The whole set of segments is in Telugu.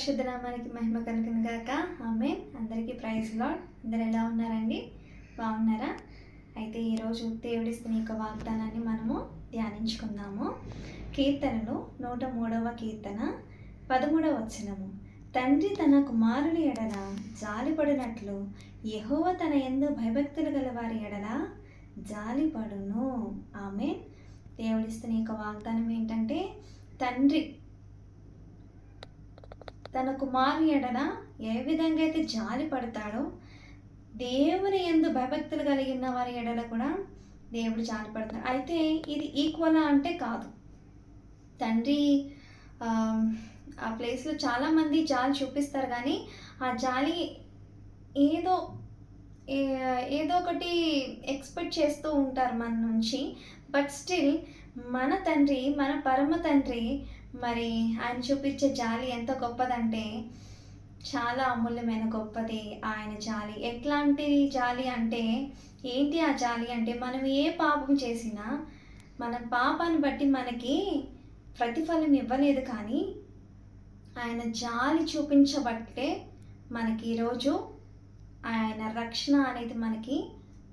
పరిశుద్ధ నామానికి మహిమ కలుగును గాక. ఆమేన్. అందరికీ ప్రైజ్ లార్డ్. అందరు ఎలా ఉన్నారండి? బాగున్నారా? అయితే ఈరోజు దేవుడిస్తున్న యొక్క వాగ్దానాన్ని మనము ధ్యానించుకుందాము. కీర్తనలు 103వ కీర్తన 13వ వచనము. తండ్రి తన కుమారుని ఎడల జాలిపడినట్లు యెహోవా తన యందు భయభక్తులు గల వారి ఎడల జాలిపడును. ఆమేన్. దేవుడిస్తున్న యొక్క వాగ్దానం ఏంటంటే, తండ్రి తన కుమారుని ఎడల ఏ విధంగా అయితే జాలి పడతాడో, దేవుని యందు భయభక్తులు కలిగిన వారి ఎడల కూడా దేవుడు జాలి పడతాడు. అయితే ఇది ఈక్వల్ అంటే కాదు. తండ్రి ఆ ప్లేస్లో చాలామంది జాలి చూపిస్తారు, కానీ ఆ జాలి ఏదో ఏదో ఒకటి ఎక్స్పెక్ట్ చేస్తూ ఉంటారు మన నుంచి. బట్ స్టిల్ మన తండ్రి, మన పరమ తండ్రి, మరి ఆయన చూపించే జాలి ఎంత గొప్పదంటే చాలా అమూల్యమైన గొప్పది ఆయన జాలి. ఎట్లాంటి జాలి అంటే ఏంటి ఆ జాలి అంటే, మనం ఏ పాపం చేసినా మన పాపాన్ని బట్టి మనకి ప్రతిఫలం ఇవ్వలేదు, కానీ ఆయన జాలి చూపించబట్టే మనకి ఈరోజు ఆయన రక్షణ అనేది మనకి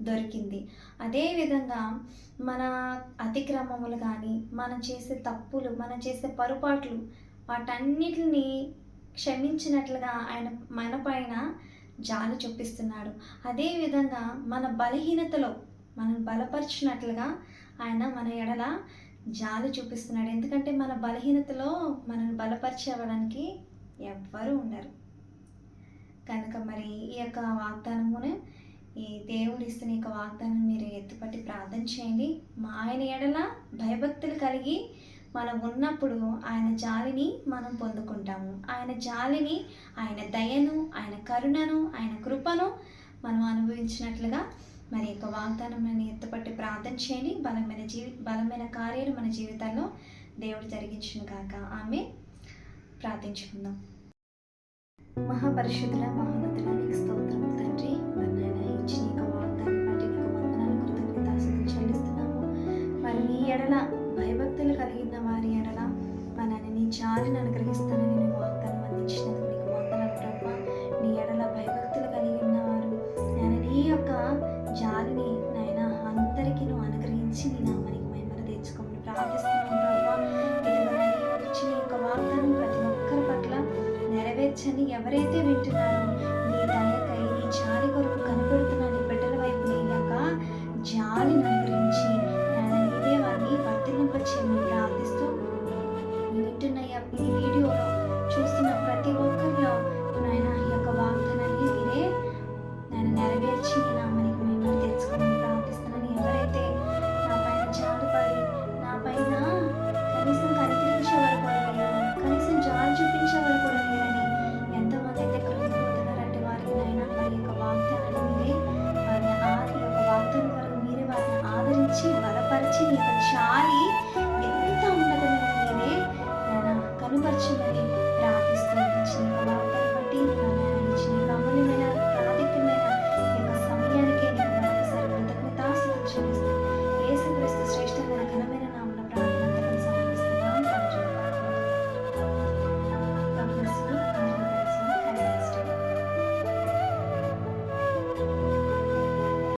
దొరికింది. అదేవిధంగా మన అతిక్రమములు కానీ, మనం చేసే తప్పులు, మనం చేసే పొరపాట్లు, వాటన్నిటిని క్షమించినట్లుగా ఆయన మన పైన జాలి చూపిస్తున్నాడు. అదేవిధంగా మన బలహీనతలో మనం బలపరిచినట్లుగా ఆయన మన ఎడల జాలి చూపిస్తున్నాడు. ఎందుకంటే మన బలహీనతలో మనల్ని బలపరిచేవడానికి ఎవ్వరూ ఉండరు. కనుక మరి ఈ యొక్క వాగ్దానమును, ఈ దేవుడు ఇస్తున్న యొక్క వాగ్దానం మీరు ఎత్తుపట్టి ప్రార్థన చేయండి. ఆయన ఎడల భయభక్తులు కలిగి మనం ఉన్నప్పుడు ఆయన జాలిని మనం పొందుకుంటాము. ఆయన జాలిని, ఆయన దయను, ఆయన కరుణను, ఆయన కృపను మనం అనుభవించినట్లుగా మరి యొక్క వాగ్దానం ఎత్తుపట్టి ప్రార్థన చేయండి. బలమైన కార్యాలు మన జీవితాల్లో దేవుడు జరిగించును గాక. ఆమె ప్రార్థించుకుందాం. మహాపరిశుద్ధుల మహోన్నతుల నీకు స్తోత్రము తండ్రి. మరి నాయన ఇచ్చిన నీకు వాగ్దానం బట్టి నీకు వందనాలు, కృతజ్ఞతాస్తుతులు చెల్లిస్తున్నాము. మరి నీ ఎడల భయభక్తులు కలిగిన వారి ఎడల మనని నీ జాలిని అనుగ్రహిస్తానని నేను వాగ్దానం అందించినందుకు నీకు వందనాలు ప్రభా. నీ ఎడల భయభక్తులు కలిగిన వారు నేను నీ యొక్క జాలిని నాయన అందరికీ నువ్వు అనుగ్రహించి నీ నామానికి మహిమను తెచ్చుకోమని ప్రార్థిస్తున్నాను ప్రభా. ఇచ్చిన యొక్క వాగ్దానం ప్రతి ఒక్కరి పట్ల నెరవేర్చని ఎవరైతే వింటున్నారో